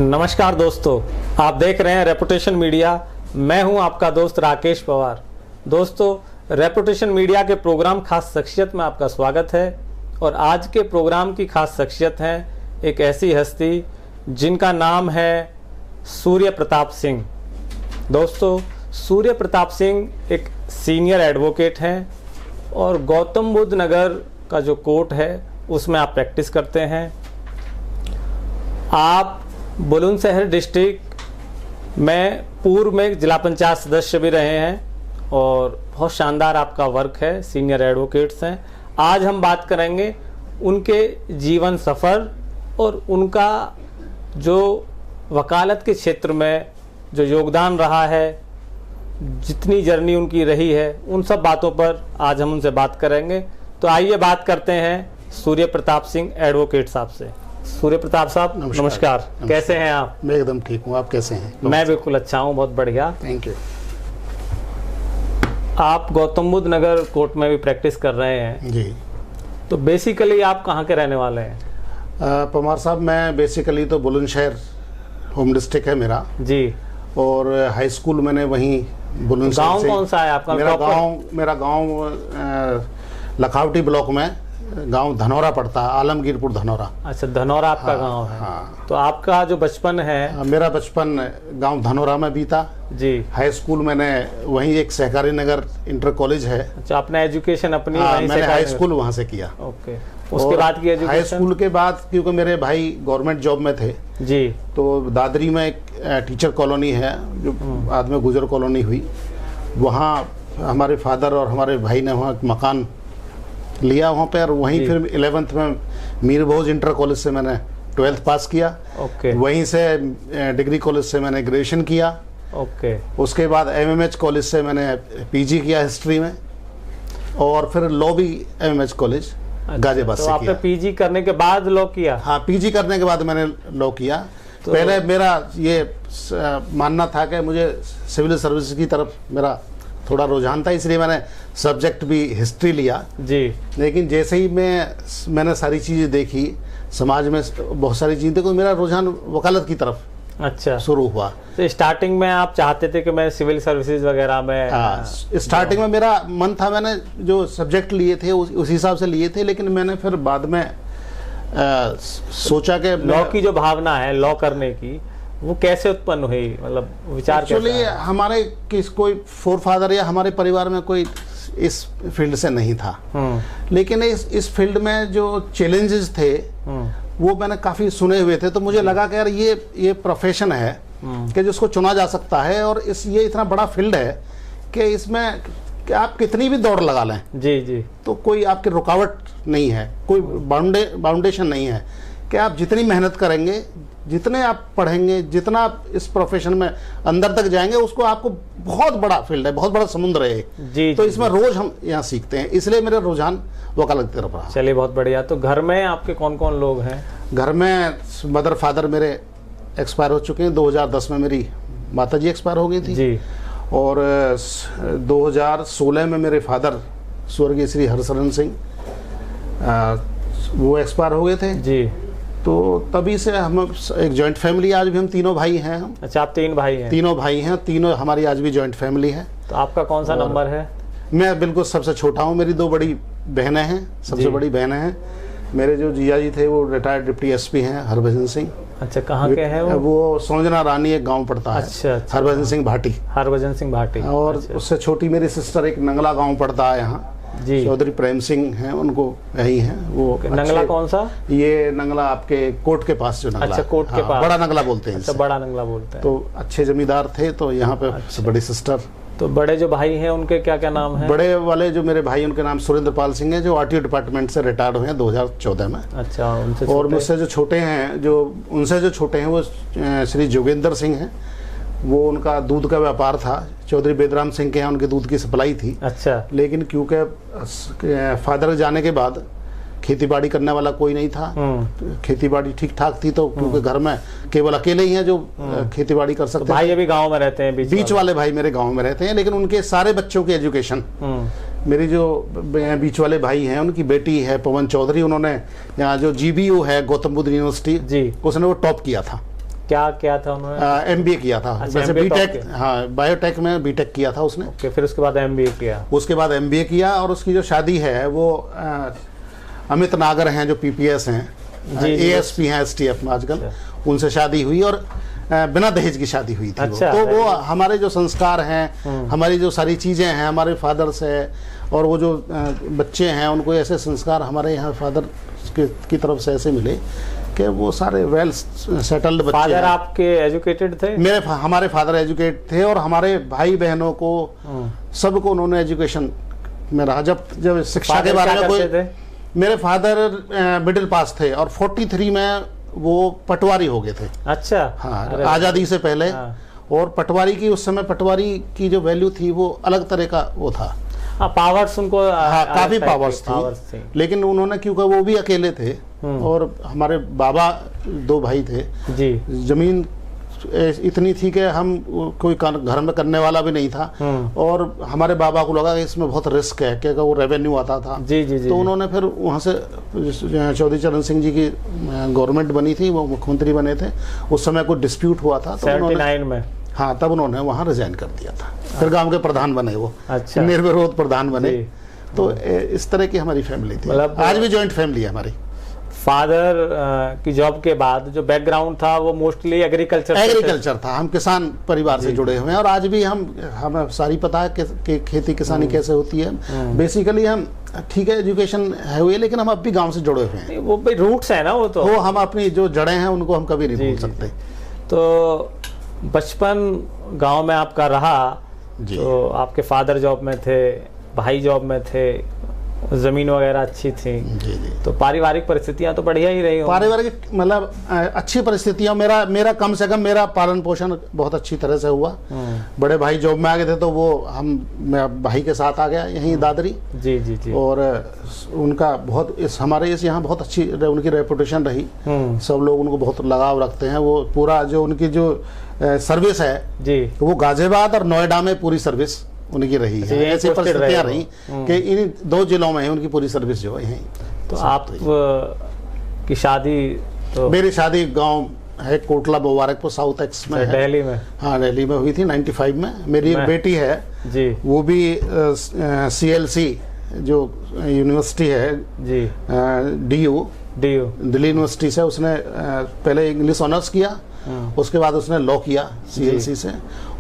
नमस्कार दोस्तों, आप देख रहे हैं रेपुटेशन मीडिया। मैं हूं आपका दोस्त राकेश पवार। दोस्तों, रेपुटेशन मीडिया के प्रोग्राम खास शख्सियत में आपका स्वागत है। और आज के प्रोग्राम की खास शख्सियत है एक ऐसी हस्ती जिनका नाम है सूर्य प्रताप सिंह। दोस्तों, सूर्य प्रताप सिंह एक सीनियर एडवोकेट हैं और गौतम बुद्ध नगर का जो कोर्ट है उसमें आप प्रैक्टिस करते हैं। आप बुलंदशहर डिस्ट्रिक्ट में पूर्व में जिला पंचायत सदस्य भी रहे हैं और बहुत शानदार आपका वर्क है, सीनियर एडवोकेट्स हैं। आज हम बात करेंगे उनके जीवन सफ़र और उनका जो वकालत के क्षेत्र में जो योगदान रहा है, जितनी जर्नी उनकी रही है, उन सब बातों पर आज हम उनसे बात करेंगे। तो आइए बात करते हैं सूर्य प्रताप सिंह एडवोकेट साहब से। सूर्य प्रताप साहब नमस्कार। कैसे हैं आप? मैं एकदम ठीक हूँ, आप कैसे हैं? मैं बिल्कुल अच्छा हूँ, बहुत बढ़िया। Thank you. आप गौतम बुद्ध नगर कोर्ट में भी प्रैक्टिस कर रहे हैं जी। तो बेसिकली आप कहाँ के रहने वाले हैं? पवार साहब, मैं बेसिकली तो बुलंदशहर होम डिस्ट्रिक्ट है मेरा जी। और हाई स्कूल मैंने वहीं बुलंदशहर गांव से। कौन सा है आपका? मेरा गांव लखावटी ब्लॉक में गांव धनौरा पड़ता है, आलमगीरपुर धनौरा। अच्छा, धनौरा आपका गांव है। हाँ। तो आपका जो बचपन है? मेरा बचपन गांव धनौरा में बीता जी। हाई स्कूल मैंने वहीं एक सहकारी नगर इंटर कॉलेज है। अच्छा, अपना एजुकेशन अपनी वहीं मैंने से हाई स्कूल वहाँ से किया। ओके। उसके बाद की हाई एजुकेशन? स्कूल के बाद क्योंकि मेरे भाई गवर्नमेंट जॉब में थे जी। तो दादरी में एक टीचर कॉलोनी है जो बाद में गुजर कॉलोनी हुई, वहाँ हमारे फादर और हमारे भाई ने वहाँ एक मकान लिया वहाँ पे। और वहीं फिर 11th में मीर भोज इंटर कॉलेज से मैंने 12th पास किया। ओके। वहीं से डिग्री कॉलेज से मैंने ग्रेजुएशन किया। ओके। उसके बाद MMH कॉलेज से मैंने PG किया हिस्ट्री में और फिर लॉ भी MMH कॉलेज गाजियाबाद तो से आपने किया। PG करने के बाद लॉ किया? हाँ, PG करने के बाद मैंने लॉ किया। पहले मेरा ये मानना था कि मुझे सिविल सर्विस की तरफ मेरा थोड़ा रुझान था, इसलिए मैंने सब्जेक्ट भी हिस्ट्री लिया जी। लेकिन जैसे ही मैंने सारी चीज़ें देखी, समाज में बहुत सारी चीज़ें देखो, मेरा रुझान वकालत की तरफ अच्छा शुरू हुआ। तो स्टार्टिंग में आप चाहते थे कि मैं सिविल सर्विसेज वगैरह में? स्टार्टिंग में मेरा मन था, मैंने जो सब्जेक्ट लिए थे उस हिसाब से लिए थे, लेकिन मैंने फिर बाद में सोचा कि लॉ की जो भावना है लॉ करने की, वो कैसे उत्पन्न हुई? मतलब विचार एक्चुअली कैसा है? हमारे कोई फोर फादर या हमारे परिवार में कोई इस फील्ड से नहीं था, लेकिन इस फील्ड में जो चैलेंजेस थे वो मैंने काफ़ी सुने हुए थे। तो मुझे लगा कि यार ये प्रोफेशन है कि जिसको चुना जा सकता है और ये इतना बड़ा फील्ड है कि इसमें कि आप कितनी भी दौड़ लगा लें जी जी तो कोई आपकी रुकावट नहीं है, कोई बाउंडेशन नहीं है कि आप जितनी मेहनत करेंगे, जितने आप पढ़ेंगे, जितना आप इस प्रोफेशन में अंदर तक जाएंगे, उसको आपको बहुत बड़ा फील्ड है, बहुत बड़ा समुद्र है जी। तो इसमें रोज हम यहाँ सीखते हैं, इसलिए मेरा रुझान वकालत की तरफ रहा। चलिए, बहुत बढ़िया। तो घर में आपके कौन कौन लोग हैं? घर में मदर फादर मेरे एक्सपायर हो चुके हैं। 2010 में मेरी माता जी एक्सपायर हो गई थी जी। और 2016 में मेरे फादर स्वर्गीय श्री हरशरण सिंह वो एक्सपायर हो गए थे जी। तो तभी से हम एक जॉइंट फैमिली, आज भी हम तीनों भाई हैं। हम अच्छा, आप 3 भाई हैं? तीनों भाई हैं, तीनों हमारी आज भी जॉइंट फैमिली है। तो आपका कौन सा नंबर है? मैं बिल्कुल सबसे छोटा हूँ, मेरी 2 बड़ी बहनें हैं, सबसे बड़ी बहनें हैं। मेरे जो जिया जी थे वो रिटायर्ड डिप्टी SP हैं, हरभजन सिंह। अच्छा, कहाँ के हैं वो? वो सोंजना रानी एक गांव पड़ता है। अच्छा। हरभजन सिंह भाटी। हरभजन सिंह भाटी। और अच्छा। उससे छोटी मेरी सिस्टर एक नंगला गांव पड़ता है यहाँ जी। चौधरी प्रेम सिंह हैं, उनको यही हैं वो। नंगला कौन सा? ये नंगला आपके कोर्ट के पास जो नंगला। अच्छा, कोर्ट के पास। बड़ा नंगला बोलते हैं। अच्छा, बड़ा नंगला बोलते हैं। तो अच्छे जमींदार थे, तो यहाँ पे बड़ी सिस्टर। तो बड़े जो भाई हैं उनके क्या क्या नाम है? बड़े वाले जो मेरे भाई, उनके नाम सुरेंद्र पाल सिंह है, जो RTO डिपार्टमेंट से रिटायर्ड हुए हैं 2014 में। अच्छा, उनसे और मुझसे जो छोटे हैं, उनसे जो छोटे हैं वो श्री जोगेंद्र सिंह हैं। वो उनका दूध का व्यापार था, चौधरी बेदराम सिंह के यहाँ उनके दूध की सप्लाई थी। अच्छा। लेकिन क्योंकि फादर जाने के बाद खेती बाड़ी करने वाला कोई नहीं था, खेती बाड़ी ठीक ठाक थी, तो क्योंकि घर में केवल अकेले ही हैं जो खेती बाड़ी कर सकते हैं। भाई अभी गांव में रहते हैं? बीच वाले भाई मेरे गांव में रहते हैं, लेकिन उनके सारे बच्चों की एजुकेशन, मेरी जो बीच वाले भाई हैं उनकी बेटी है पवन चौधरी, उन्होंने यहाँ जो GBU है गौतम बुद्ध यूनिवर्सिटी, जी, उसने वो टॉप किया था। क्या था उन्होंने? MBA किया था। अच्छा, वैसे MBA बीटेक, top हाँ बायोटेक में बीटेक किया था उसने। ओके, फिर उसके बाद MBA किया। उसके बाद MBA किया और उसकी जो शादी है वो अमित नागर हैं जो PPS हैं, ASP हैं STF में आजकल, उनसे शादी हुई और बिना दहेज की शादी हुई थी। अच्छा, तो वो हमारे जो संस्कार हैं, हमारी जो सारी चीज़ें हैं, हमारे फादर से और वो जो बच्चे हैं उनको ऐसे संस्कार हमारे यहाँ फादर की तरफ से ऐसे मिले कि वो सारे वेल सेटल्ड बच्चे फादर हैं। आपके एजुकेटेड थे? हमारे फादर एजुकेट थे और हमारे भाई बहनों को सबको उन्होंने एजुकेशन में रहा। जब शिक्षा के बारे में कोई, मेरे फादर मिडिल पास थे और 43 में वो पटवारी हो गए थे। अच्छा, हाँ, आज़ादी से पहले। और पटवारी की उस समय पटवारी की जो वैल्यू थी वो अलग तरह का वो था। पावर्स उनको, हाँ, काफी पावर्स थी, लेकिन उन्होंने, क्योंकि वो भी अकेले थे और हमारे बाबा 2 भाई थे जी, जमीन इतनी थी कि हम कोई घर में करने वाला भी नहीं था और हमारे बाबा को लगा कि इसमें बहुत रिस्क है क्योंकि वो रेवेन्यू आता था। जी जी जी। तो उन्होंने फिर वहाँ से चौधरी चरण सिंह जी की गवर्नमेंट बनी थी, वो मुख्यमंत्री बने थे। उस समय कोई डिस्प्यूट हुआ था तो 79 में, हाँ, तब उन्होंने वहाँ रिजाइन कर दिया था। फिर गांव के प्रधान बने वो। अच्छा, निर्विरोध प्रधान बने। तो इस तरह की हमारी फैमिली थी। मतलब आज भी जॉइंट फैमिली है हमारी। फादर की जॉब के बाद जो बैकग्राउंड था वो मोस्टली एग्रीकल्चर था। हम किसान परिवार से जुड़े हुए हैं और आज भी हमें सारी पता है कि खेती किसानी कैसे होती है। बेसिकली हम, ठीक है, एजुकेशन है हुई, लेकिन हम अब भी गांव से जुड़े हुए हैं। वो भाई रूट्स है ना, वो हम अपनी जो जड़ें हैं उनको हम कभी नहीं भूल सकते। तो बचपन गांव में आपका रहा, तो आपके फादर जॉब में थे, भाई जॉब में थे, जमीन वगैरह अच्छी थी। जी जी। तो पारिवारिक परिस्थितियां तो बढ़िया ही रही। पारिवारिक मतलब अच्छी परिस्थितियां, मेरा कम से कम मेरा पालन पोषण बहुत अच्छी तरह से हुआ। बड़े भाई जॉब में आ गए थे तो मैं भाई के साथ आ गया यहीं दादरी। जी जी जी। और उनका बहुत हमारे यहाँ बहुत अच्छी उनकी रेपुटेशन रही। सब लोग उनको बहुत लगाव रखते हैं। वो पूरा जो उनकी जो सर्विस है जी, वो गाजियाबाद और नोएडा में पूरी सर्विस उनकी रही है। ऐसी परिस्थितियां रही कि इन 2 जिलों में है उनकी पूरी सर्विस जो है। तो आप की शादी, तो मेरी शादी गांव है कोटला मुबारकपुर साउथ एक्स में है, दिल्ली में। हाँ, दिल्ली में हुई थी 95 में। मेरी एक बेटी है जी, वो भी CLC जो यूनिवर्सिटी है जी, DU दिल्ली यूनिवर्सिटी से, उसने पहले इंग्लिश ऑनर्स किया, उसके बाद उसने लॉ किया CLC से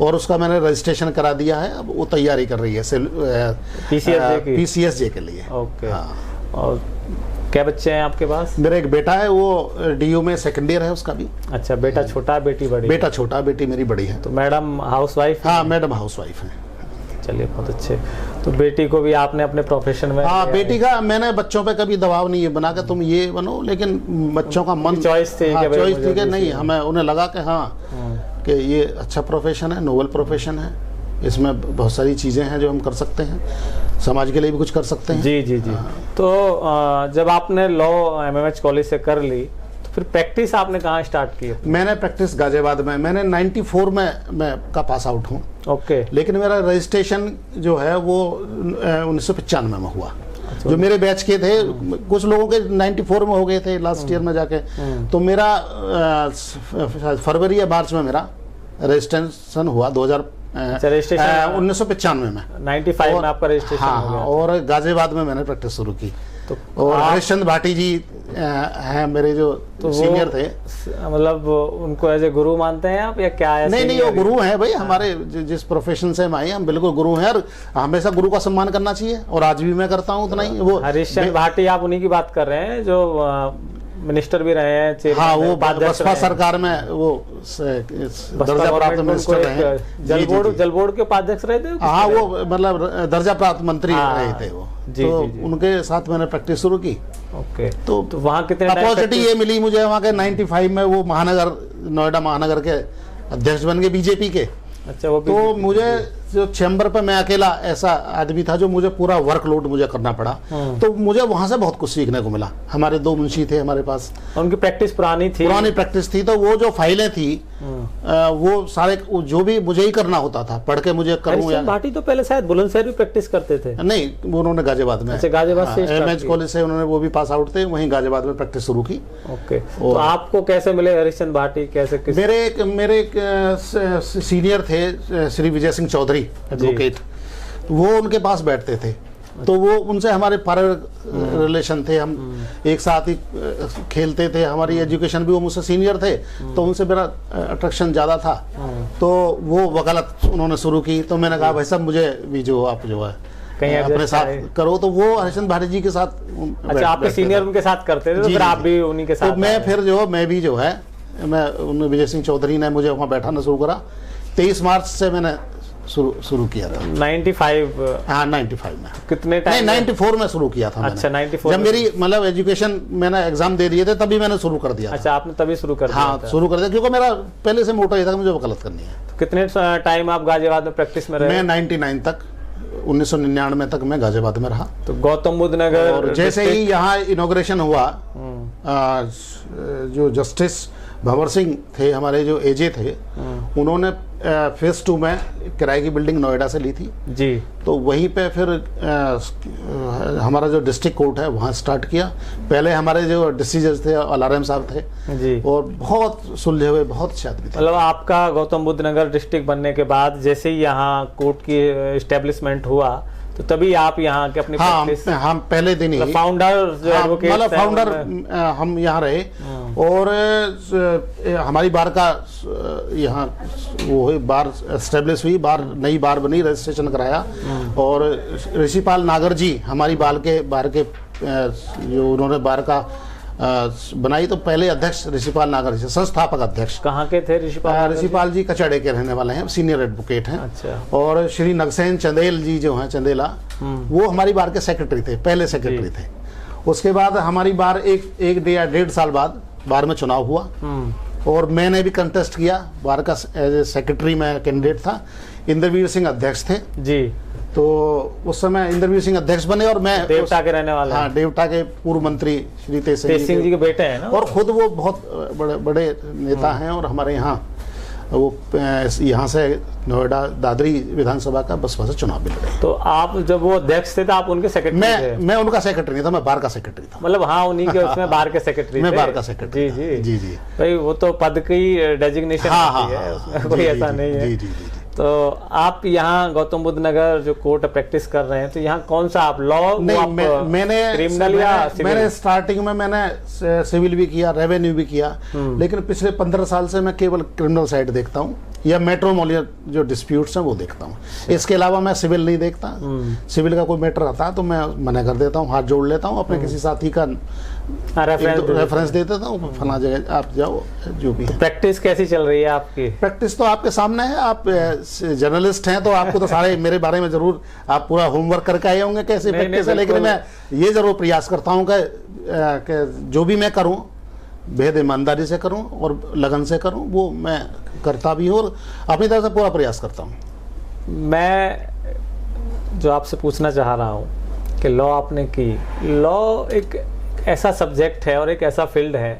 और उसका मैंने रजिस्ट्रेशन करा दिया है। अब वो तैयारी कर रही है PCSJ के लिए। ओके। और क्या बच्चे हैं आपके पास? मेरा एक बेटा है, वो DU में सेकंड ईयर है उसका भी। अच्छा, बेटा छोटा, बेटी बड़ी? बेटा छोटा, बेटी मेरी बड़ी है। तो मैडम हाउसवाइफ? हाँ, मैडम हाउसवाइफ है। चलिए, बहुत अच्छे। तो बेटी को भी आपने अपने प्रोफेशन में? हाँ, बेटी का मैंने बच्चों पे कभी दबाव नहीं बना के तुम ये बनो, लेकिन बच्चों का मन, चॉइस थी। हाँ, चॉइस थी कि नहीं, हमें उन्हें लगा कि हाँ कि ये अच्छा प्रोफेशन है, नोबल प्रोफेशन है, इसमें बहुत सारी चीज़ें हैं जो हम कर सकते हैं, समाज के लिए भी कुछ कर सकते हैं। जी जी जी। तो जब आपने लॉ MMH कॉलेज से कर ली तो फिर प्रैक्टिस आपने कहाँ स्टार्ट की? मैंने प्रैक्टिस गाजियाबाद में, मैंने 94 में मैं का पास आउट हूँ। ओके। लेकिन मेरा रजिस्ट्रेशन जो है वो 1995 में हुआ। जो मेरे बैच के थे, कुछ लोगों के 94 में हो गए थे लास्ट ईयर में जाके। तो मेरा फरवरी या मार्च में मेरा रजिस्ट्रेशन हुआ 1995 में। 95 में आपका रजिस्ट्रेशन हो गया। और गाजियाबाद में मैंने प्रैक्टिस शुरू की। तो और हरिश्चंद्र भाटी जी हैं मेरे जो सीनियर थे। मतलब उनको एज ए गुरु मानते हैं आप या क्या? नहीं, वो गुरु हैं भाई हमारे, जिस प्रोफेशन से हम आए हम बिल्कुल गुरु हैं और हमेशा गुरु का सम्मान करना चाहिए और आज भी मैं करता हूँ उतना ही। वो हरिश्चंद्र भाटी, आप उन्हीं की बात कर रहे हैं जो मिनिस्टर भी रहे हैं? हाँ, वो बसपा सरकार में वो दर्जा प्राप्त मिनिस्टर रहे। जल बोर्ड के उपाध्यक्ष रहे थे। हाँ, वो मतलब दर्जा प्राप्त मंत्री रहे थे वो। तो उनके साथ मैंने प्रैक्टिस शुरू की। ओके। तो वहाँ कितने अपॉर्चुनिटी ये मिली मुझे वहाँ के 95 में, वो नोएडा महानगर के अध्यक्ष बन गए बीजेपी के। अच्छा, वो तो मुझे जो चैम्बर पे मैं अकेला ऐसा आदमी था जो मुझे पूरा वर्कलोड मुझे करना पड़ा, तो मुझे वहां से बहुत कुछ सीखने को मिला। हमारे 2 मुंशी थे हमारे पास, उनकी प्रैक्टिस पुरानी प्रैक्टिस थी, तो वो जो फाइलें थी वो सारे जो भी मुझे ही करना होता था, पढ़ के मुझे करूँ। हरिश्चंद्र भाटी तो पहले शायद बुलंदशहर भी प्रैक्टिस करते थे। नहीं, वो उन्होंने गाजियाबाद में, अच्छा, गाजियाबाद से एमएच कॉलेज से उन्होंने, वो भी पास आउट थे, वहीं गाजियाबाद में प्रैक्टिस शुरू की। ओके, तो आपको कैसे मिले हरिश्चंद्र भाटी, कैसे मेरे एक सीनियर थे श्री विजय सिंह चौधरी एडवोकेट, वो उनके पास बैठते थे, तो वो उनसे हमारे पारिवारिक रिलेशन थे, हम एक साथ ही खेलते थे, हमारी एजुकेशन भी, वो मुझसे सीनियर थे, तो उनसे मेरा अट्रैक्शन ज़्यादा था। तो वो वकालत उन्होंने शुरू की, तो मैंने कहा भाई साहब मुझे भी जो आप जो है कहीं अपने साथ करो, तो वो हरिश्चंद्र भाटी जी के साथ। अच्छा, आपके सीनियर उनके साथ करते थे, तो फिर आप भी उन्हीं के साथ? तो मैं भी जो है, मैं विजय सिंह चौधरी ने मुझे वहाँ बैठाना शुरू करा। 23 मार्च से मैंने शुरू किया था। 95? हाँ, 95 में। कितने टाइम? 94 में शुरू किया था। अच्छा, 94 जब मेरी मतलब एजुकेशन, मैंने एग्जाम दे दिए थे, तभी मैंने शुरू कर दिया। अच्छा, आपने तभी शुरू कर दिया? हाँ, शुरू कर दिया, क्योंकि मेरा पहले से मोटा ही था कि मुझे वकालत करनी है। तो कितने टाइम आप गाजियाबाद में प्रैक्टिस में रहे? मैं 99 तक, 1999 तक मैं गाजियाबाद में रहा। तो गौतम बुद्ध नगर, और जैसे ही यहाँ इनॉग्रेशन हुआ, जो जस्टिस भंवर सिंह थे हमारे, जो एजे थे, उन्होंने फेज 2 में किराए की बिल्डिंग नोएडा से ली थी जी। तो वहीं पे फिर हमारा जो डिस्ट्रिक्ट कोर्ट है वहाँ स्टार्ट किया। पहले हमारे जो डिस्ट्रिक्ट जज थे अलाराम साहब थे जी, और बहुत सुलझे हुए, बहुत अच्छे आदमी थे। मतलब आपका गौतम बुद्ध नगर डिस्ट्रिक्ट बनने के बाद जैसे ही यहाँ कोर्ट की एस्टेब्लिशमेंट हुआ, तो तभी आप यहाँ के अपनी प्रैक्टिस, हम पहले दिन ही फाउंडर, मतलब फाउंडर हम यहाँ रहे। और हमारी बार का यहाँ वो बार एस्टेब्लिश हुई, बार नई बार बनी, रजिस्ट्रेशन कराया। और ऋषिपाल नागर जी हमारी बार के जो उन्होंने बार का बनाई, तो पहले अध्यक्ष ऋषिपाल नागर जी, संस्थापक अध्यक्ष। कहाँ के थे ऋषिपाल? ऋषिपाल जी कचड़े के रहने वाले हैं, सीनियर एडवोकेट हैं। अच्छा। और श्री नगसेन चंदेल जी जो हैं, चंदेला, वो हमारी बार के सेक्रेटरी थे, पहले सेक्रेटरी थे। उसके बाद हमारी बार एक या 1.5 साल बाद बार में चुनाव हुआ, और मैंने भी कंटेस्ट किया बार का, एज ए सेक्रेटरी मैं कैंडिडेट था। इंद्रवीर सिंह अध्यक्ष थे जी। तो उस समय इंद्रवीर सिंह अध्यक्ष बने, और मैं देवता के रहने वाले। हाँ, देवता के पूर्व मंत्री श्री तेज सिंह जी के बेटे हैं ना, और खुद वो बहुत बड़े नेता हैं। और हमारे यहाँ वो यहाँ से नोएडा दादरी विधानसभा का बसपा से चुनाव भी लड़े। तो आप जब वो अध्यक्ष थे तो आप उनके सेक्रेटरी थे? मैं उनका सेक्रेटरी नहीं था, मैं बार का सेक्रेटरी था। मतलब हाँ, उन्हीं के उसमें बार के सेक्रेटरी मैं बार का सेक्रेटरी। जी भाई, वो तो पद की डेजिग्नेशन है, उसमें कोई ऐसा नहीं है। जी। तो आप यहाँ गौतम बुद्ध नगर जो कोर्ट प्रैक्टिस कर रहे हैं, तो यहाँ कौन सा आप लॉ? मैंने क्रिमिनल या मैंने स्टार्टिंग में मैंने सिविल भी किया, रेवेन्यू भी किया, लेकिन पिछले 15 साल से मैं केवल क्रिमिनल साइड देखता हूँ, या मैट्रिमोनियल जो डिस्प्यूट्स हैं वो देखता हूँ। इसके अलावा मैं सिविल नहीं देखता। सिविल का कोई मैटर आता है तो मैं मना कर देता हूँ, हाथ जोड़ लेता हूँ, अपने किसी साथी का रेफरेंस दे देता हूँ, फला जगह आप जाओ, जो भी है। प्रैक्टिस कैसी चल रही है आपकी? प्रैक्टिस तो आपके सामने है, आप जर्नलिस्ट हैं तो आपको तो सारे मेरे बारे में जरूर आप पूरा होमवर्क करके आए होंगे कैसे प्रैक्टिस है, लेकिन मैं ये जरूर प्रयास करता हूँ कि जो भी मैं करूँ बेहद ईमानदारी से करूं और लगन से करूं, वो मैं करता भी हूं और अपनी तरफ से पूरा प्रयास करता हूं। मैं जो आपसे पूछना चाह रहा हूं कि लॉ आपने की, लॉ एक ऐसा सब्जेक्ट है और एक ऐसा फील्ड है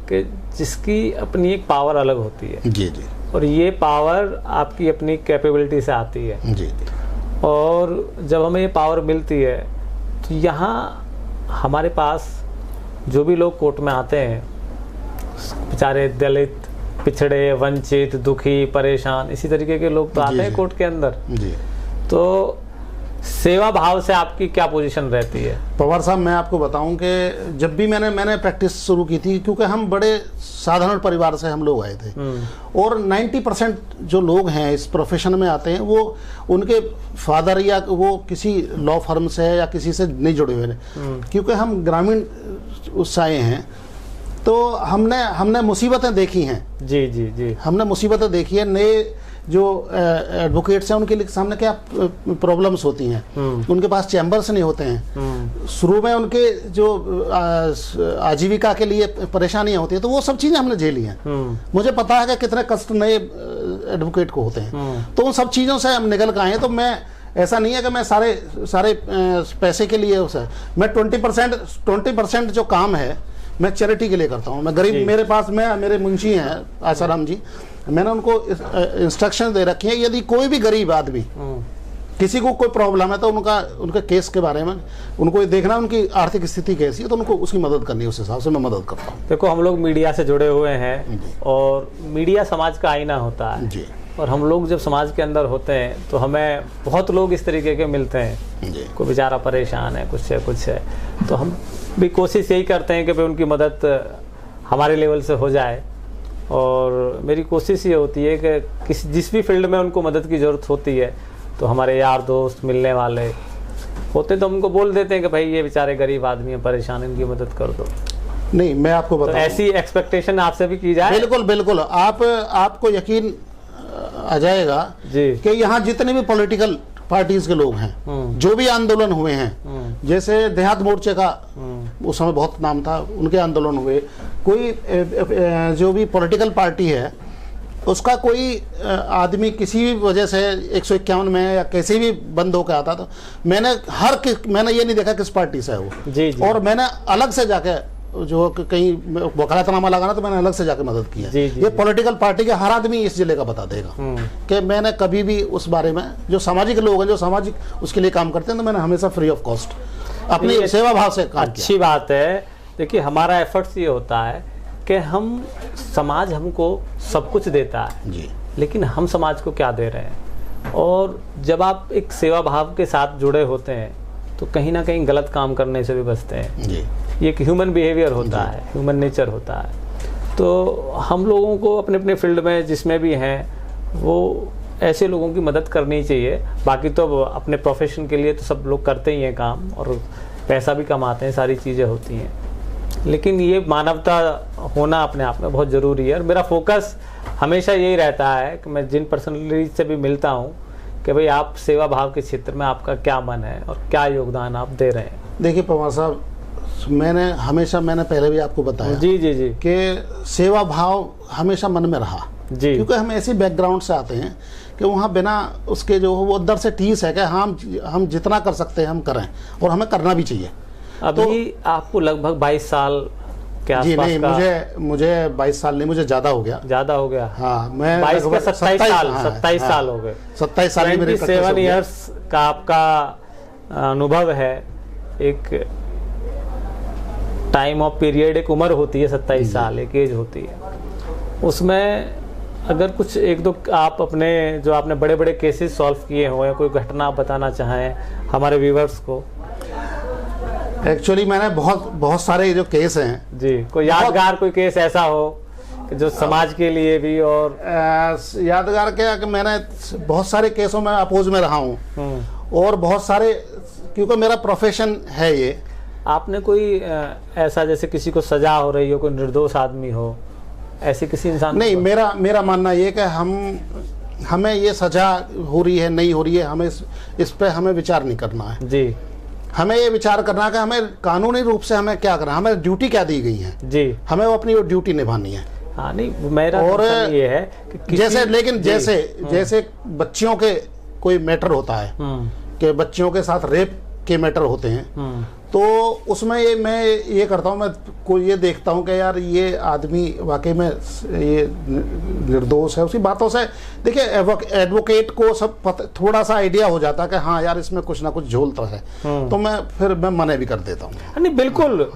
कि जिसकी अपनी एक पावर अलग होती है। जी। और ये पावर आपकी अपनी कैपेबिलिटी से आती है। जी। और जब हमें ये पावर मिलती है तो यहाँ हमारे पास जो भी लोग कोर्ट में आते हैं, बेचारे दलित, पिछड़े, वंचित, दुखी, परेशान, इसी तरीके के लोग तो आते हैं कोर्ट के अंदर। जी। तो सेवा भाव से आपकी क्या पोजीशन रहती है? पवार साहब, मैं आपको बताऊं कि जब भी मैंने प्रैक्टिस शुरू की थी, क्योंकि हम बड़े साधारण परिवार से हम लोग आए थे, और 90% जो लोग हैं इस प्रोफेशन में आते हैं वो उनके फादर या वो किसी लॉ फर्म से या किसी से नहीं जुड़े हुए हैं। क्योंकि हम ग्रामीण उससे आए हैं तो हमने मुसीबतें देखी हैं। जी। हमने मुसीबतें देखी है। नए जो एडवोकेट्स हैं उनके सामने क्या प्रॉब्लम्स होती हैं, उनके पास चैम्बर्स नहीं होते हैं, शुरू में उनके जो आजीविका के लिए परेशानियां होती हैं, तो वो सब चीज़ें हमने झेली हैं। मुझे पता है कि कितने कष्ट नए एडवोकेट को होते हैं। तो उन सब चीज़ों से हम निकल के आए हैं। तो मैं, ऐसा नहीं है कि मैं सारे पैसे के लिए उसे, मैं 20% जो काम है मैं चैरिटी के लिए करता हूँ। मैं गरीब, मेरे पास मेरे मुंशी हैं आसाराम जी, मैंने उनको इंस्ट्रक्शन दे रखी है, यदि कोई भी गरीब आदमी किसी को कोई प्रॉब्लम है तो उनके केस के बारे में उनको देखना, उनकी आर्थिक स्थिति कैसी है, तो उनको उसकी मदद करनी है, उस हिसाब से मैं मदद करता हूँ। देखो, हम लोग मीडिया से जुड़े हुए हैं और मीडिया समाज का आईना होता है जी। और हम लोग जब समाज के अंदर होते हैं तो हमें बहुत लोग इस तरीके के मिलते हैं जी। कोई बेचारा परेशान है, कुछ है, तो हम भी कोशिश यही करते हैं कि भाई उनकी मदद हमारे लेवल से हो जाए। और मेरी कोशिश ये होती है कि जिस भी फील्ड में उनको मदद की ज़रूरत होती है तो हमारे यार दोस्त मिलने वाले होते तो उनको बोल देते हैं कि भाई ये बेचारे गरीब आदमी हैं, परेशान, इनकी मदद कर दो। नहीं, मैं आपको बताऊं, तो ऐसी एक्सपेक्टेशन आपसे भी की जाए। बिल्कुल बिल्कुल, आपको यकीन आ जाएगा जी कि यहाँ जितने भी पॉलिटिकल पार्टीज के लोग हैं, जो भी आंदोलन हुए हैं, जैसे देहात मोर्चे का उस समय बहुत नाम था, उनके आंदोलन हुए, कोई जो भी पॉलिटिकल पार्टी है उसका कोई आदमी किसी भी वजह से 151 में या कैसे भी बंद होकर आता, तो मैंने ये नहीं देखा किस पार्टी से है वो। जी। और मैंने अलग से जाके जो कहीं वकालतनामा लगाना तो मैंने अलग से जाके मदद की है। ये पॉलिटिकल पार्टी के हर आदमी इस जिले का बता देगा कि मैंने कभी भी उस बारे में, जो सामाजिक लोग हैं, जो सामाजिक उसके लिए काम करते हैं, तो मैंने हमेशा फ्री ऑफ कॉस्ट अपनी सेवा भाव से काम अच्छी बात है। देखिए, हमारा एफर्ट्स ये होता है कि हम, समाज हमको सब कुछ देता है जी, लेकिन हम समाज को क्या दे रहे हैं। और जब आप एक सेवा भाव के साथ जुड़े होते हैं तो कहीं ना कहीं गलत काम करने से भी बचते हैं जी। ये एक ह्यूमन बिहेवियर होता है, ह्यूमन नेचर होता है। तो हम लोगों को अपने अपने फील्ड में जिसमें भी हैं वो ऐसे लोगों की मदद करनी चाहिए। बाकी तो अपने प्रोफेशन के लिए तो सब लोग करते ही हैं काम और पैसा भी कमाते हैं, सारी चीज़ें होती हैं, लेकिन ये मानवता होना अपने आप में बहुत ज़रूरी है। और मेरा फोकस हमेशा यही रहता है कि मैं जिन पर्सनलिटी से भी मिलता हूँ कि भाई आप सेवा भाव के क्षेत्र में आपका क्या मन है और क्या योगदान आप दे रहे हैं। देखिए पवार साहब, मैंने पहले भी आपको बताया जी जी जी कि सेवा भाव हमेशा मन में रहा जी, क्योंकि हम ऐसी बैकग्राउंड से आते हैं कि वहाँ बिना उसके जो वो अंदर से टीस है कि हम जितना कर सकते हैं हम करें और हमें करना भी चाहिए। अभी आपको लगभग 22 साल के जी आसपास नहीं, का, मुझे 22 साल नहीं, मुझे ज़्यादा हो गया। ज़्यादा हो गया। हाँ, मैं 22 का 27 साल, हाँ, 27 साल हो गए। 27 साल मेरे 27 ईयर्स का आपका अनुभव है। एक टाइम ऑफ पीरियड, एक उम्र होती है 27 साल, एक एज होती है। उसमें अगर कुछ एक दो आप अपने जो आपने बड़े बड़े केसेस सॉल्व किए हो या कोई घटना आप बताना चाहें हमारे व्यूवर्स को। एक्चुअली मैंने बहुत सारे जो केस हैं जी, कोई यादगार कोई केस ऐसा हो कि जो समाज के लिए भी और यादगार क्या कि मैंने बहुत सारे केसों में अपोज में रहा हूँ और बहुत सारे, क्योंकि मेरा प्रोफेशन है ये। आपने कोई ऐसा जैसे किसी को सजा हो रही हो, कोई निर्दोष आदमी हो, ऐसे किसी इंसान नहीं, मेरा मानना ये कि हमें ये सजा हो रही है नहीं हो रही है, हमें इस पे हमें विचार नहीं करना है जी। हमें ये विचार करना है कि हमें कानूनी रूप से हमें क्या करना है, हमें ड्यूटी क्या दी गई है जी, हमें वो अपनी ड्यूटी निभानी है। हाँ नहीं, मेरा और ये है कि जैसे बच्चियों के कोई मैटर होता है कि बच्चियों के साथ रेप के मैटर होते हैं, तो उसमें मैं ये करता हूँ, मैं ये देखता हूँ कि यार ये आदमी वाकई में ये निर्दोष है। उसी बातों से देखिए एडवोकेट को सब थोड़ा सा आइडिया हो जाता है कि हाँ यार इसमें कुछ ना कुछ झोलता है, तो मैं मना भी कर देता हूँ। नहीं बिल्कुल,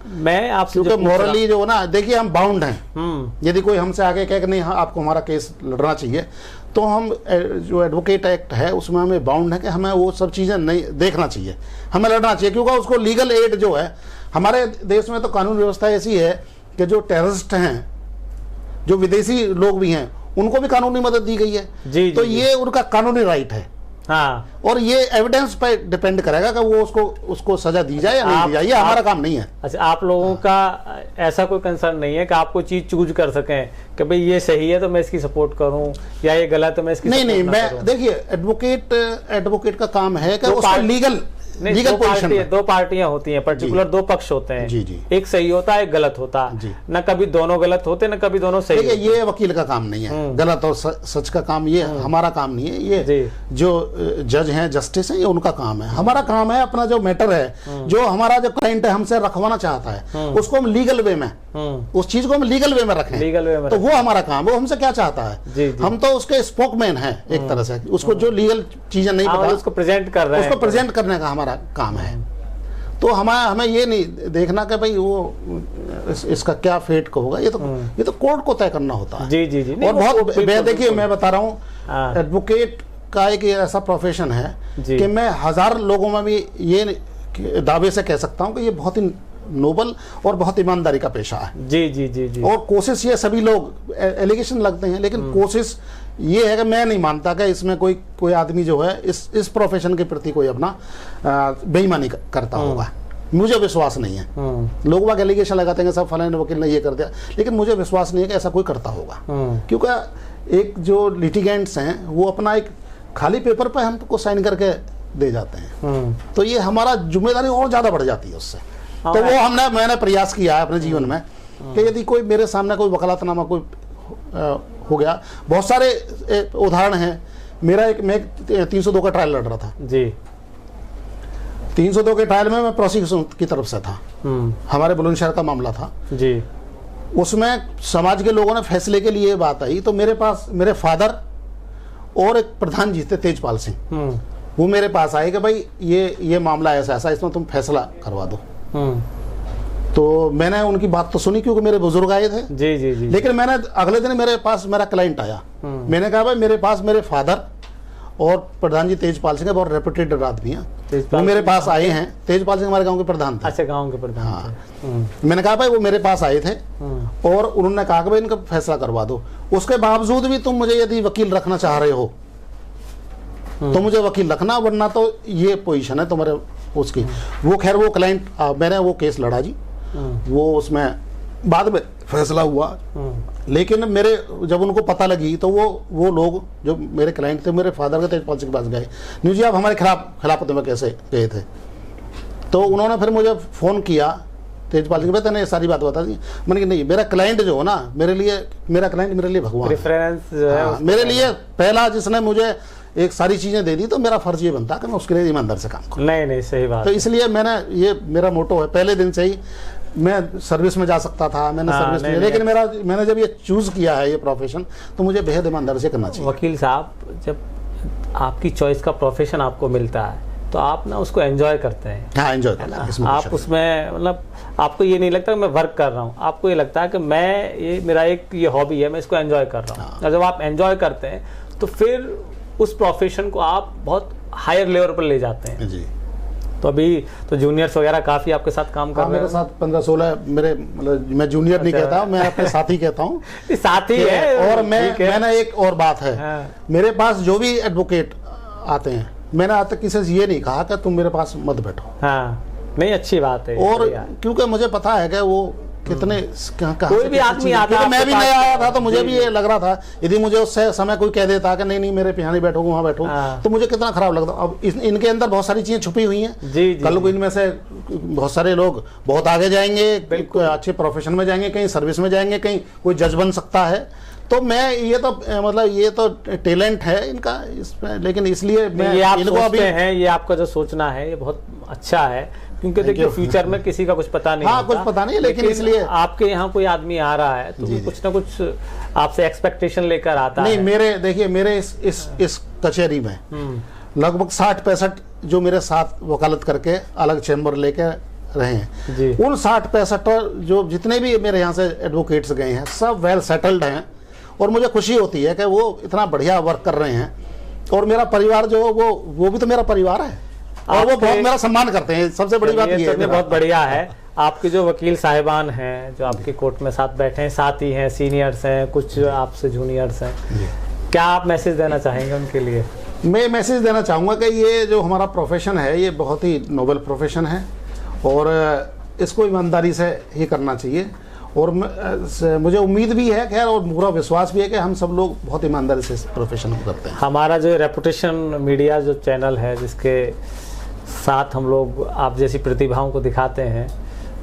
मैं आपसे क्योंकि मॉरली जो ना, देखिए हम बाउंड हैं। यदि कोई हमसे आगे कहे कि नहीं हाँ आपको हमारा केस लड़ना चाहिए, तो हम जो एडवोकेट एक्ट है उसमें हमें बाउंड है कि हमें वो सब चीज़ें नहीं देखना चाहिए, हमें लड़ना चाहिए। क्योंकि उसको लीगल एड जो है, हमारे देश में तो कानून व्यवस्था ऐसी है कि जो टेररिस्ट हैं, जो विदेशी लोग भी हैं, उनको भी कानूनी मदद दी गई है। जी, तो जी, ये उनका कानूनी राइट है। हाँ, और ये एविडेंस पे डिपेंड करेगा कि वो उसको सजा दी जाए या नहीं दी जाए, ये हमारा काम नहीं है। अच्छा, आप लोगों का ऐसा कोई कंसर्न नहीं है कि आप कोई चीज चूज कर सकें कि भाई ये सही है तो मैं इसकी सपोर्ट करूं या ये गलत है तो मैं इसकी नहीं, मैं देखिए एडवोकेट का काम है कि उसको लीगल पोजीशन में। दो पार्टियां होती हैं, पर्टिकुलर दो पक्ष होते हैं। जी जी। एक सही होता है, एक गलत होता है। न कभी दोनों गलत होते, न कभी दोनों सही। देखिए ये वकील का काम नहीं है, गलत और सच का काम ये हमारा काम नहीं है। ये जो जज हैं, जस्टिस हैं, ये उनका काम है। हमारा काम है अपना जो मैटर है, जो हमारा जो क्लाइंट है हमसे रखवाना चाहता है, उसको हम लीगल वे में, उस चीज को हम लीगल वे में रखें। लीगल वे में तो वो हमारा काम है। वो हमसे क्या चाहता है, हम तो उसके स्पोकमैन हैं एक तरह से। उसको जो लीगल चीजें नहीं पता, उसको प्रेजेंट कर रहे हैं, उसको प्रेजेंट करने का हमारा काम है। तो हमें ये नहीं देखना कि भाई वो इसका क्या फेट को होगा, ये तो कोर्ट को तय करना होता है। जी जी जी। और बहुत देखिए मैं बता रहा हूँ, एडवोकेट का एक ऐसा प्रोफेशन है कि मैं 1000 लोगों में भी ये दावे से कह सकता हूँ कि ये बहुत ही नोबल और बहुत ईमानदारी का पेशा है। जी जी जी जी। और कोशिश ये सभी लोग एलिगेशन लगते हैं, लेकिन कोशिश ये है कि मैं नहीं मानता कि इसमें कोई आदमी जो है इस प्रोफेशन के प्रति कोई अपना बेईमानी करता होगा। मुझे विश्वास नहीं है। लोग वहाँ एलिगेशन लगाते हैं सब फलाने वकील ने ये कर दिया, लेकिन मुझे विश्वास नहीं है कि ऐसा कोई करता होगा। क्योंकि एक जो लिटिगेंट्स हैं वो अपना एक खाली पेपर पर हमको साइन करके दे जाते हैं, तो ये हमारा जिम्मेदारी और ज्यादा बढ़ जाती है उससे। तो वो मैंने प्रयास किया है अपने जीवन में कि यदि कोई मेरे सामने कोई वकालतनामा कोई हो गया, बहुत सारे उदाहरण हैं। मैं 302 का ट्रायल लड़ रहा था जी। 302 के ट्रायल में मैं प्रोसिक्यूशन की तरफ से था। हमारे बुलंदशहर का मामला था जी। उसमें समाज के लोगों ने फैसले के लिए बात आई, तो मेरे पास मेरे फादर और एक प्रधान जी थे, तेजपाल सिंह, वो मेरे पास आए कि भाई ये मामला ऐसा ऐसा, इसमें तुम फैसला करवा दो। तो मैंने उनकी बात तो सुनी क्योंकि मेरे बुजुर्ग आए थे। जी जी जी। लेकिन मैंने अगले दिन मेरे पास मेरा क्लाइंट आया, मैंने कहा भाई मेरे पास मेरे फादर और प्रधान जी तेजपाल सिंह बहुत रेपुटेड आदमी हैं, वो मेरे पास आए हैं। तेजपाल सिंह हमारे गांव के प्रधान थे। अच्छा, गांव के प्रधान। हाँ। मैंने कहा भाई वो मेरे पास आए थे और उन्होंने कहा कि भाई इनका फैसला करवा दो। उसके बावजूद भी तुम मुझे यदि वकील रखना चाह रहे हो तो मुझे वकील रखना, वरना तो ये पोजीशन है तुम्हारे उसकी। वो खैर वो क्लाइंट, मैंने वो केस लड़ा जी, वो उसमें बाद में फैसला हुआ। लेकिन मेरे जब उनको पता लगी तो वो लोग जो मेरे क्लाइंट थे, मेरे फादर के तेजपाल सिंह के पास गए, न्यू जी आप हमारे खिलाफत में कैसे गए थे। तो उन्होंने फिर मुझे फ़ोन किया, तेजपाल सिंह भाई ने सारी बात बता दी। मैंने कहा नहीं, मेरा क्लाइंट जो है ना, मेरा क्लाइंट मेरे लिए भगवान है। मेरे लिए पहला जिसने मुझे एक सारी चीजें दे दी, तो मेरा फर्ज ये बनता कि मैं उसके लिए ईमानदार से काम करूं। नहीं सही बात। तो इसलिए ये मेरा मोटो है। पहले दिन से ही मैं सर्विस में जा सकता था, मैंने सर्विस किया, लेकिन मैंने जब ये चूज किया है ये प्रोफेशन, तो मुझे बेहद ईमानदारी से करना चाहिए। वकील साहब, जब आपकी चॉइस का प्रोफेशन आपको मिलता है तो आप ना उसको एंजॉय करते हैं। हाँ, एंजॉय करना है। आप उसमें मतलब आपको ये नहीं लगता कि मैं वर्क कर रहा हूँ, आपको ये लगता है कि ये मेरा ये हॉबी है, मैं इसको एंजॉय कर रहा हूँ। और जब आप एंजॉय करते हैं तो फिर उस प्रोफेशन को आप बहुत हायर लेवल पर ले जाते हैं जी। तो अभी तो जूनियर्स वगैरह काफी आपके साथ काम कर रहे हैं। मेरे साथ 15-16 मेरे, मतलब मैं जूनियर नहीं कहता हूँ, मैं अपने साथी कहता हूँ। साथी है। और मैंने एक और बात है, मेरे पास जो भी एडवोकेट आते हैं, मैंने आज तक किसी से ये नहीं कहा कि तुम मेरे पास मत बैठो। हाँ, नहीं, अच्छी बात है। और क्योंकि मुझे पता है कि वो कितने कोई भी आदमी आता है, मैं भी नया आया था तो मुझे भी ये लग रहा था, यदि मुझे उस समय कोई कह देता कि नहीं मेरे पे यहाँ नहीं बैठो वहाँ बैठो, तो मुझे कितना खराब लगता। अब इनके अंदर बहुत सारी चीजें छुपी हुई हैं। कल को इनमें से बहुत सारे लोग बहुत आगे जाएंगे, अच्छे प्रोफेशन में जाएंगे, कहीं सर्विस में जाएंगे, कहीं कोई जज बन सकता है। तो मैं ये तो टैलेंट है इनका इसमें, लेकिन इसलिए मैं इनको अभी ये आपका जो सोचना है ये बहुत अच्छा है, क्योंकि देखिए फ्यूचर में किसी का कुछ पता नहीं। हाँ, कुछ पता नहीं, लेकिन इसलिए आपके यहाँ कोई आदमी आ रहा है तो कुछ ना कुछ आपसे एक्सपेक्टेशन लेकर आता है। नहीं, मेरे इस कचहरी में लगभग 60-65 जो मेरे साथ वकालत करके अलग चैम्बर लेके रहे हैं, उन 60-65 जो जितने भी मेरे यहाँ से एडवोकेट्स गए हैं, सब वेल सेटल्ड हैं। और मुझे खुशी होती है कि वो इतना बढ़िया वर्क कर रहे हैं, और मेरा परिवार जो वो भी तो मेरा परिवार है, और वो बहुत मेरा सम्मान करते हैं। सबसे बड़ी बात ये है। बहुत बढ़िया है। आपके जो वकील साहिबान हैं जो आपके कोर्ट में साथ बैठे हैं, साथी हैं, सीनियर्स हैं, कुछ आपसे जूनियर्स हैं, क्या आप मैसेज देना चाहेंगे उनके लिए? मैं मैसेज देना चाहूँगा कि ये जो हमारा प्रोफेशन है ये बहुत ही नोबल प्रोफेशन है, और इसको ईमानदारी से ही करना चाहिए। और मुझे उम्मीद भी है खैर, और पूरा विश्वास भी है कि हम सब लोग बहुत ईमानदारी से इस प्रोफेशन को करते हैं। हमारा जो रेपुटेशन मीडिया जो चैनल है, जिसके साथ हम लोग आप जैसी प्रतिभाओं को दिखाते हैं,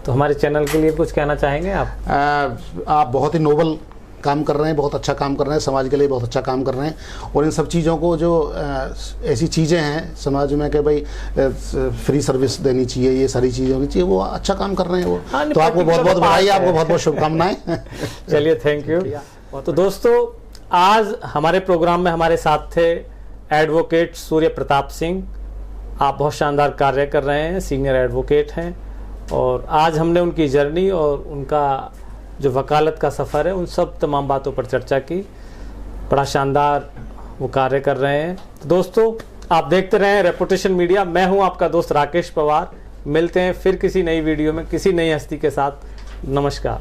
तो हमारे चैनल के लिए कुछ कहना चाहेंगे आप? आप बहुत ही नोबल काम कर रहे हैं, बहुत अच्छा काम कर रहे हैं, समाज के लिए बहुत अच्छा काम कर रहे हैं। और इन सब चीज़ों को जो ऐसी चीज़ें हैं समाज में कि भाई फ्री सर्विस देनी चाहिए, ये सारी चीज़ें होनी चाहिए, वो अच्छा काम कर रहे हैं वो। हाँ, तो आपको बहुत बहुत बधाई, आपको बहुत बहुत शुभकामनाएं। चलिए, थैंक यू। तो दोस्तों, आज हमारे प्रोग्राम में हमारे साथ थे एडवोकेट सूर्य प्रताप सिंह। आप बहुत शानदार कार्य कर रहे हैं, सीनियर एडवोकेट हैं, और आज हमने उनकी जर्नी और उनका जो वकालत का सफ़र है उन सब तमाम बातों पर चर्चा की। बड़ा शानदार वो कार्य कर रहे हैं। तो दोस्तों, आप देखते रहें रेपुटेशन मीडिया। मैं हूं आपका दोस्त राकेश पवार। मिलते हैं फिर किसी नई वीडियो में किसी नई हस्ती के साथ। नमस्कार।